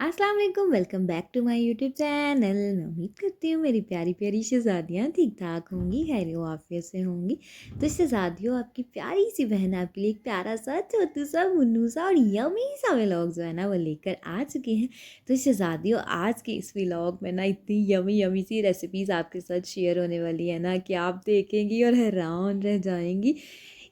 अस्सलाम वालेकुम, welcome back to my YouTube channel. मैं उम्मीद करती हूँ मेरी प्यारी प्यारी शहज़ादियाँ ठीक ठाक होंगी, खैर आफियत से होंगी। तो शहज़ादियों, आपकी प्यारी सी बहन आपके लिए एक प्यारा सा छोटू सा मुन्नू सा और यमी सा व्लॉग जो है ना वो लेकर आ चुके हैं। तो शहज़ादियों, आज के इस व्लॉग में ना इतनी यमी यमी सी रेसिपीज़ आपके साथ शेयर होने वाली है ना कि आप देखेंगी और हैरान रह जाएंगी।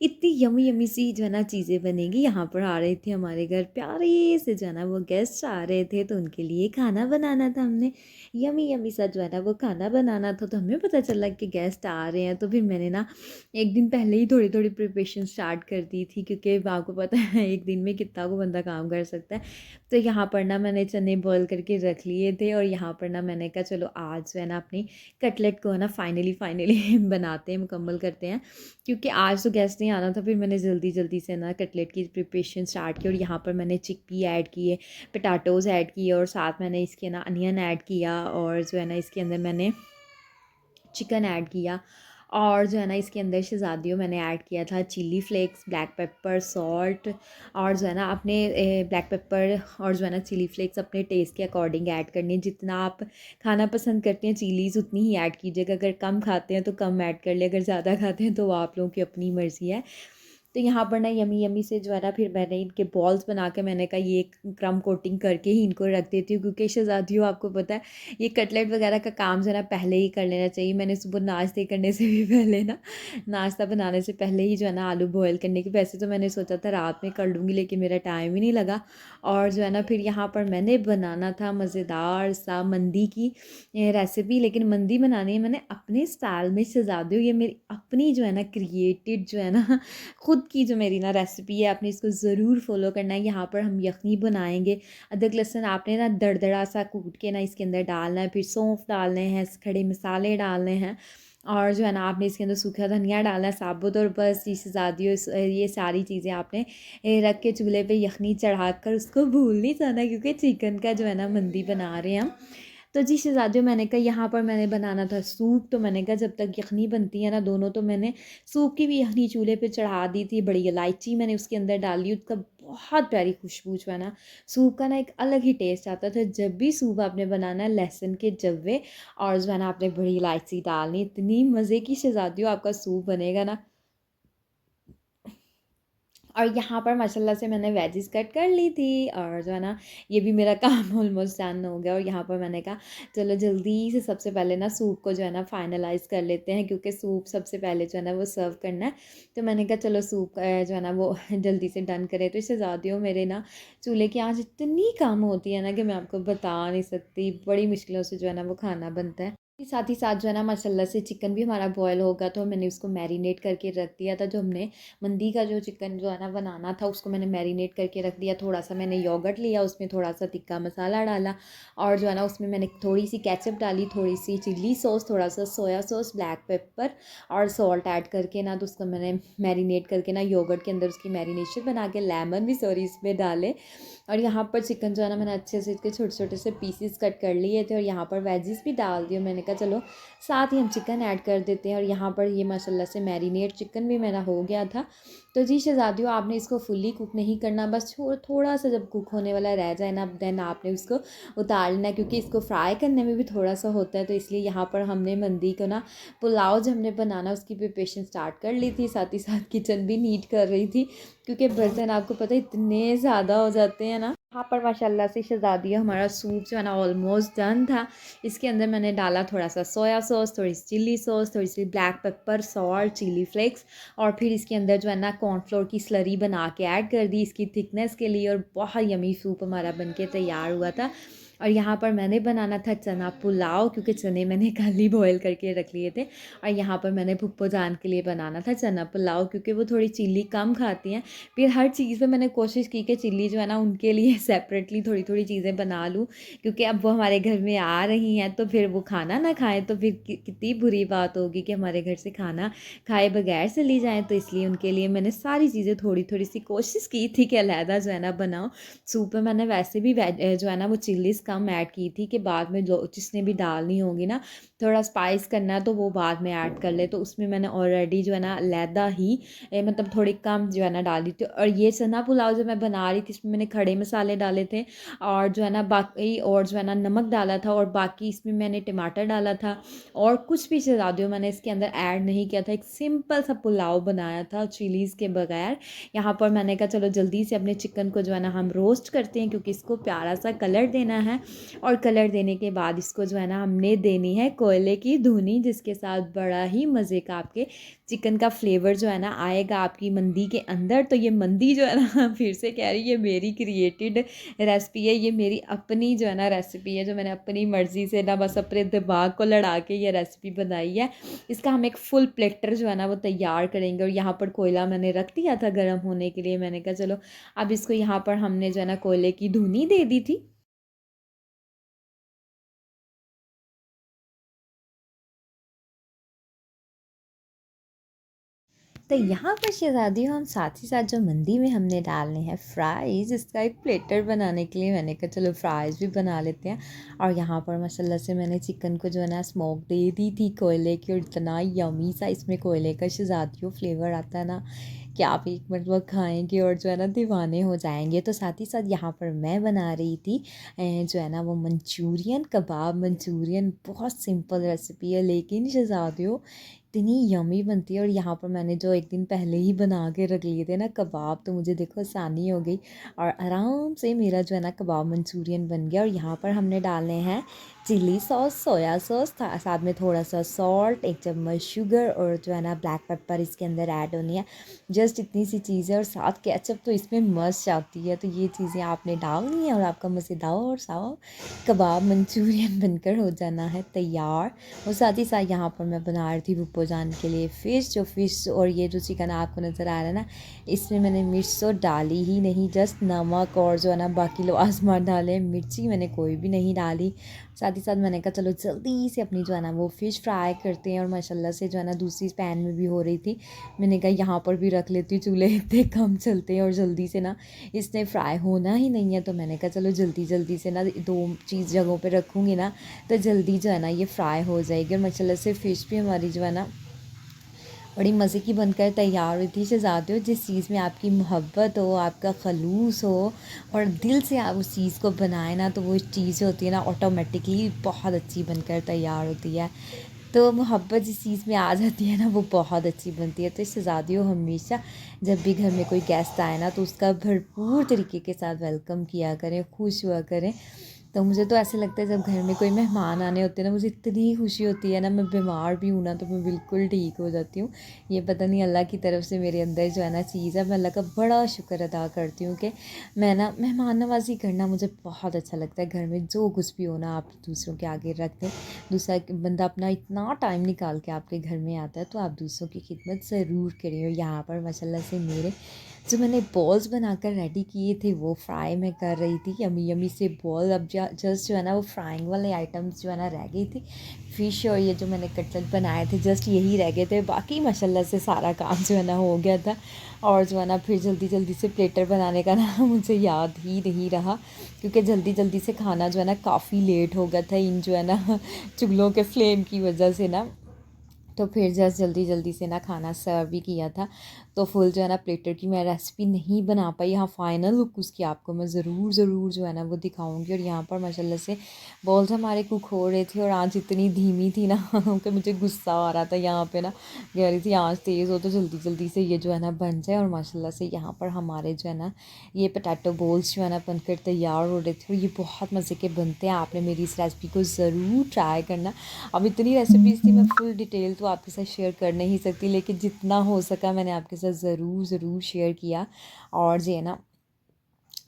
इतनी यमी यमी सी जो है ना चीज़ें बनेंगी। यहाँ पर आ रहे थे हमारे घर प्यारे से जो है ना वो गेस्ट आ रहे थे, तो उनके लिए खाना बनाना था हमने। यमी यमी सा जो है ना वो खाना बनाना था, तो हमें पता चला कि गेस्ट आ रहे हैं। तो फिर मैंने ना एक दिन पहले ही थोड़ी थोड़ी प्रिपरेशन स्टार्ट कर दी थी, क्योंकि आपको पता है एक दिन में कितना को बंदा काम कर सकता है। तो यहाँ पर ना मैंने चने बॉयल करके रख लिए थे, और यहाँ पर ना मैंने कहा चलो आज जो है ना अपनी कटलेट को है ना फाइनली फाइनली बनाते हैं, मुकम्मल करते हैं। क्योंकि आज तो गेस्ट नहीं आना था, फिर मैंने जल्दी जल्दी से ना कटलेट की प्रिपरेशन स्टार्ट की। और यहाँ पर मैंने चिकपी ऐड किए, पटाटोज़ ऐड किए, और साथ मैंने इसके ना अनियन ऐड किया, और जो है ना इसके अंदर मैंने चिकन ऐड किया। और जो है ना इसके अंदर शहज़ादियों मैंने ऐड किया था chilli flakes, black pepper, salt, और जो है ना अपने ब्लैक पेपर और जो है ना चिली फ्लेक्स अपने टेस्ट के अकॉर्डिंग ऐड करनी है। जितना आप खाना पसंद करते हैं चिलीज़ उतनी ही ऐड कीजिएगा। अगर कम खाते हैं तो कम ऐड कर ले, अगर ज़्यादा खाते हैं तो वो आप लोगों की अपनी मर्ज़ी है। तो यहाँ पर ना यमी यमी से जो है ना फिर मैंने इनके बॉल्स बना के मैंने कहा ये क्रम कोटिंग करके ही इनको रख देती हूँ, क्योंकि शहज़ादियों आपको पता है ये कटलेट वगैरह का काम जो है ना पहले ही कर लेना चाहिए। मैंने सुबह नाश्ते करने से भी पहले ना, नाश्ता बनाने से पहले ही जो है ना आलू बॉयल करने की, वैसे तो मैंने सोचा था रात में कर लूँगी, लेकिन मेरा टाइम ही नहीं लगा। और जो है ना फिर यहाँ पर मैंने बनाना था मज़ेदार सा मंदी की रेसिपी। लेकिन मंदी बनानी है मैंने अपने स्टाइल में शहज़ादियों, ये मेरी अपनी जो है ना क्रिएटेड जो है ना खुद की जो मेरी ना रेसिपी है, आपने इसको ज़रूर फ़ॉलो करना है। यहाँ पर हम यखनी बनाएंगे। अदरक लहसुन आपने ना दरदरा सा कूट के ना इसके अंदर डालना है, फिर सौंफ डालने हैं, खड़े मसाले डालने हैं, और जो है ना आपने इसके अंदर सूखा धनिया डालना है साबुत, और बस शादियों ये सारी चीज़ें आपने रख के चूल्हे पे यखनी चढ़ा कर उसको भूल नहीं जाना, क्योंकि चिकन का जो है ना मंदी बना रहे हैं हम। तो जी शहज़ादियों, मैंने कहा यहाँ पर मैंने बनाना था सूप, तो मैंने कहा जब तक यखनी बनती है ना दोनों, तो मैंने सूप की भी यखनी चूल्हे पे चढ़ा दी थी। बड़ी इलायची मैंने उसके अंदर डाली, उसका बहुत प्यारी खुशबू जो है ना सूप का ना एक अलग ही टेस्ट आता था। जब भी सूप आपने बनाना है लहसुन के जव्वे और जो है ना आपने बड़ी इलायची डालनी, इतनी मज़े की शहज़ादियों आपका सूप बनेगा ना। और यहाँ पर माशाल्लाह से मैंने वेजिस कट कर ली थी, और जो है ना ये भी मेरा काम ऑलमोस्ट डन हो गया। और यहाँ पर मैंने कहा चलो जल्दी से सबसे पहले ना सूप को जो है ना फाइनलाइज़ कर लेते हैं, क्योंकि सूप सबसे पहले जो है ना वो सर्व करना है। तो मैंने कहा चलो सूप जो है ना वो जल्दी से डन करें। तो इससे ज़्यादा मेरे ना चूल्हे की आँच इतनी कम होती है ना कि मैं आपको बता नहीं सकती, बड़ी मुश्किलों से जो है ना वो खाना बनता है। साथ ही साथ जो है ना माशाल्लाह से चिकन भी हमारा बॉयल होगा, तो मैंने उसको मैरिनेट करके रख दिया था। जो हमने मंदी का जो चिकन जो है ना बनाना था उसको मैंने मैरिनेट करके रख दिया। थोड़ा सा मैंने योगर्ट लिया, उसमें थोड़ा सा तिक्का मसाला डाला, और जो है ना उसमें मैंने थोड़ी सी केचप डाली, थोड़ी सी चिल्ली सॉस, थोड़ा सा सोया सॉस, ब्लैक पेपर और सॉल्ट ऐड करके ना, तो उसको मैंने मैरिनेट करके ना योगर्ट के अंदर उसकी मैरिनेशन बना के, लेमन भी सॉरी इसमें डाले। और यहाँ पर चिकन जो है ना मैंने अच्छे से इसके छोटे छोटे से पीसेस कट कर लिए थे, और यहाँ पर वेजिस भी डाल दिए। मैंने कहा चलो साथ ही हम चिकन ऐड कर देते हैं। और यहाँ पर ये माशाल्लाह से मैरिनेट चिकन भी मेरा हो गया था। तो जी शहज़ादियों, आपने इसको फुल्ली कुक नहीं करना, बस थोड़ा सा जब कुक होने वाला रह जाए ना, देन आपने उसको उतार लेना, क्योंकि इसको फ्राई करने में भी थोड़ा सा होता है। तो इसलिए यहाँ पर हमने मंदी को ना पुलाव जो हमने बनाना उसकी प्रिपरेशन स्टार्ट कर ली थी, साथ ही साथ किचन भी नीट कर रही थी, क्योंकि बर्तन आपको पता है इतने ज़्यादा हो जाते हैं ना। यहाँ पर माशाल्लाह से शहज़ादियों हमारा सूप जो है ना ऑलमोस्ट डन था। इसके अंदर मैंने डाला थोड़ा सा सोया सॉस, थोड़ी सी चिल्ली सॉस, थोड़ी सी black pepper, salt, chilli flakes, और फिर इसके अंदर जो है ना कॉर्नफ्लोर की स्लरी बना के ऐड कर दी इसकी थिकनेस के लिए, और बहुत यमी सूप हमारा बनके तैयार हुआ था। और यहाँ पर मैंने बनाना था चना पुलाव, क्योंकि चने मैंने कल ही बॉयल करके रख लिए थे। और यहाँ पर मैंने भुप्पो जान के लिए बनाना था चना पुलाव, क्योंकि वो थोड़ी चिल्ली कम खाती हैं। फिर हर चीज़ में मैंने कोशिश की कि चिल्ली जो है ना उनके लिए सेपरेटली थोड़ी थोड़ी चीज़ें बना लूँ, क्योंकि अब वो हमारे घर में आ रही हैं, तो फिर वो खाना ना खाएं तो फिर कितनी बुरी बात होगी कि हमारे घर से खाना खाए बगैर चली जाएं। तो इसलिए उनके लिए मैंने सारी चीज़ें थोड़ी थोड़ी सी कोशिश की थी कि अलहदा जो है ना बनाओ। सूप में मैंने वैसे भी जो है ना वो चिल्लीज़ कम ऐड की थी कि बाद में जो जिसने भी डालनी होगी ना, थोड़ा स्पाइस करना है तो वो बाद में ऐड कर ले। तो उसमें मैंने ऑलरेडी जो है ना अलहदा ही मतलब थोड़ी कम जो है ना डाली थी। और ये चना पुलाव जो मैं बना रही थी इसमें मैंने खड़े मसाले डाले थे और जो है ना बाकी और जो है ना नमक डाला था, और बाकी इसमें मैंने टमाटर डाला था और कुछ भी ज़्यादा मैंने इसके अंदर ऐड नहीं किया था। एक सिंपल सा पुलाव बनाया था चिलीज़ के बगैर। यहाँ पर मैंने कहा चलो जल्दी से अपने चिकन को जो है ना हम रोस्ट करते हैं, क्योंकि इसको प्यारा सा कलर देना है। और कलर देने के बाद इसको जो है ना हमने देनी है कोयले की धुनी, जिसके साथ बड़ा ही मज़े का आपके चिकन का फ्लेवर जो है ना आएगा आपकी मंदी के अंदर। तो ये मंदी जो है ना फिर से कह रही है, ये मेरी क्रिएटेड रेसिपी है, ये मेरी अपनी जो है ना रेसिपी है, जो मैंने अपनी मर्ज़ी से ना बस अपने दिमाग को लड़ा के ये रेसिपी बनाई है। इसका हम एक फुल प्लेटर जो है ना वो तैयार करेंगे। और यहाँ पर कोयला मैंने रख दिया था गर्म होने के लिए। मैंने कहा चलो अब इसको यहाँ पर हमने जो है ना कोयले की धुनी दे दी थी। तो यहाँ पर शहज़ादियों हम साथ ही साथ जो मंदी में हमने डालने हैं फ्राइज़, इसका एक प्लेटर बनाने के लिए मैंने कहा चलो फ्राइज़ भी बना लेते हैं। और यहाँ पर माशाल्लाह से मैंने चिकन को जो है ना स्मोक दे दी थी कोयले की, और इतना यमी सा इसमें कोयले का शहज़ादियों फ्लेवर आता है ना कि आप एक मतलब खाएंगे और जो है ना दीवाने हो जाएंगे। तो साथ ही साथ यहाँ पर मैं बना रही थी जो है ना वो मंचूरियन कबाब मंचूरियन। बहुत सिंपल रेसिपी है लेकिन शहज़ादियों इतनी यमी बनती है। और यहाँ पर मैंने जो एक दिन पहले ही बना के रख लिए थे ना कबाब, तो मुझे देखो आसानी हो गई और आराम से मेरा जो है ना कबाब मंचूरियन बन गया। और यहाँ पर हमने डालने हैं चिली सॉस, सोया सॉस, साथ में थोड़ा सा सॉल्ट, एक चम्मच शुगर और जो है ना ब्लैक पेपर इसके अंदर ऐड होनी है। जस्ट इतनी सी चीज़ें और साथ केचप तो इसमें मस्त आती है। तो ये चीज़ें आपने डालनी है और आपका मज़ेदार सा कबाब मंचूरियन बनकर हो जाना है तैयार। और साथ ही साथ यहाँ पर मैं बना रही थी बुप्पो जान के लिए फ़िश और ये जो चिकन आपको नज़र आ रहा है ना, इसमें मैंने मिर्च तो डाली ही नहीं, जस्ट नमक और जो है ना बाकी लवाज़मात डाले, मिर्ची मैंने कोई भी नहीं डाली। साथ ही साथ मैंने कहा चलो जल्दी से अपनी जो है ना वो फ़िश फ्राई करते हैं। और माशाल्लाह से जो है ना दूसरी पैन में भी हो रही थी, मैंने कहा यहाँ पर भी रख लेती हूँ, चूल्हे इतने कम चलते हैं और जल्दी से ना इसने फ्राई होना ही नहीं है। तो मैंने कहा चलो जल्दी जल्दी से ना दो चीज़ जगहों पे रखूँगी ना तो जल्दी जो है ना ये फ्राई हो जाएगी। और माशाल्लाह से फ़िश भी हमारी जो है ना बड़ी मज़े की बनकर तैयार हुई थी। शहज़ादियों जिस चीज़ में आपकी मोहब्बत हो, आपका खलूस हो और दिल से आप उस चीज़ को बनाए ना, तो वो चीज़ होती है ना ऑटोमेटिकली बहुत अच्छी बनकर तैयार होती है। तो मोहब्बत जिस चीज़ में आ जाती है ना वो बहुत अच्छी बनती है। तो शहज़ादियों हमेशा जब भी घर में कोई गेस्ट आए ना तो उसका भरपूर तरीके के साथ वेलकम किया करें, खुश हुआ करें। तो मुझे तो ऐसे लगता है जब घर में कोई मेहमान आने होते हैं ना, मुझे इतनी खुशी होती है ना, मैं बीमार भी हूँ ना तो मैं बिल्कुल ठीक हो जाती हूँ। ये पता नहीं अल्लाह की तरफ से मेरे अंदर जो है ना चीज़ है। मैं अल्लाह का बड़ा शुक्र अदा करती हूँ कि मैं ना मेहमान नवाज़ी करना मुझे बहुत अच्छा लगता है। घर में जो कुछ भी हो ना आप दूसरों के आगे रख दें। दूसरा बंदा अपना इतना टाइम निकाल के आपके घर में आता है तो आप दूसरों की खिदमत ज़रूर करें। और यहाँ पर माशाल्लाह से मेरे जो मैंने बॉल्स बनाकर रेडी किए थे वो फ्राई मैं कर रही थी, यमी यमी से बॉल। अब जस्ट जो है ना वो फ्राइंग वाले आइटम्स जो है ना रह गई थी, फ़िश और ये जो मैंने कटलेट बनाए थे जस्ट यही रह गए थे। बाकी माशाल्लाह से सारा काम जो है ना हो गया था। और जो है ना फिर जल्दी जल्दी से प्लेटर बनाने का ना मुझे याद ही नहीं रहा, क्योंकि जल्दी जल्दी से खाना जो है ना काफ़ी लेट हो गया था इन जो है ना चुगलों के फ्लेम की वजह से ना। तो फिर जस्ट जल्दी जल्दी से ना खाना सर्व भी किया था। तो फुल जो है ना प्लेटर की मैं रेसिपी नहीं बना पाई। यहाँ फ़ाइनल लुक उसकी आपको मैं ज़रूर ज़रूर जो है ना वो दिखाऊंगी। और यहाँ पर माशाल्लाह से बॉल्स हमारे कुक हो रहे थे और आँच इतनी धीमी थी ना कि मुझे गुस्सा आ रहा था यहाँ पे ना, कह रही थी आँच तेज़ हो तो जल्दी जल्दी से ये जो है ना बन जाए। और माशाल्लाह से यहाँ पर हमारे जो है ना ये पोटैटो बॉल्स जो है ना बनकर तैयार हो रहे थे और ये बहुत मज़े के बनते हैं। आपने मेरी इस रेसिपी को ज़रूर ट्राई करना। अब इतनी रेसिपीज़ थी, मैं फुल डिटेल तो आपके साथ शेयर कर नहीं सकती, लेकिन जितना हो सका मैंने आपके साथ ज़रूर ज़रूर शेयर किया। और जो है ना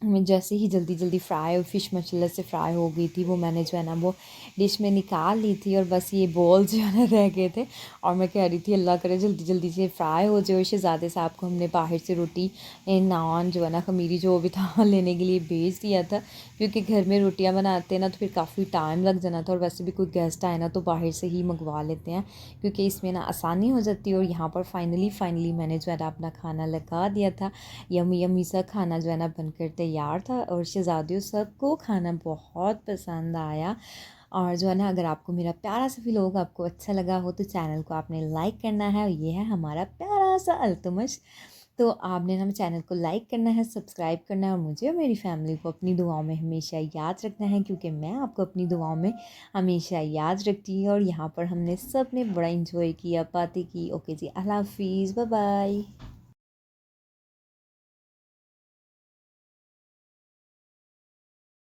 मैं जैसे ही जल्दी जल्दी फ्राई और फ़िश माशाल्लाह से फ्राई हो गई थी, वो मैंने जो है ना वो डिश में निकाल ली थी। और बस ये बॉल जो है ना रह गए थे और मैं कह रही थी अल्लाह करे जल्दी जल्दी से फ्राई हो जाए। और शहज़ादे साहब को हमने बाहर से रोटी नान जो है ना खमीरी जो भी था लेने के लिए भेज दिया था, क्योंकि घर में रोटियाँ बनाते हैं ना तो फिर काफ़ी टाइम लग जाना था। और वैसे भी कोई गेस्ट आए ना तो बाहर से ही मंगवा लेते हैं, क्योंकि इसमें ना आसानी हो जाती है। और यहाँ पर फाइनली मैंने जो है ना अपना खाना लगा दिया था। यमी यमी सा खाना जो है ना बनकर तैयार तैयार था और शहज़ादियों सबको खाना बहुत पसंद आया। और जो है ना, अगर आपको मेरा प्यारा सा व्लॉग आपको अच्छा लगा हो तो चैनल को आपने लाइक करना है, और ये है हमारा प्यारा सा अल्तुमश। तो आपने ना चैनल को लाइक करना है, सब्सक्राइब करना है, और मुझे और मेरी फैमिली को अपनी दुआओं में हमेशा याद रखना है, क्योंकि मैं आपको अपनी दुआओं में हमेशा याद रखती हूँ। और यहाँ पर हमने सब ने बड़ा इंजॉय किया, बातें की। ओके जी, अल्लाह हाफिज़, बाय बाय।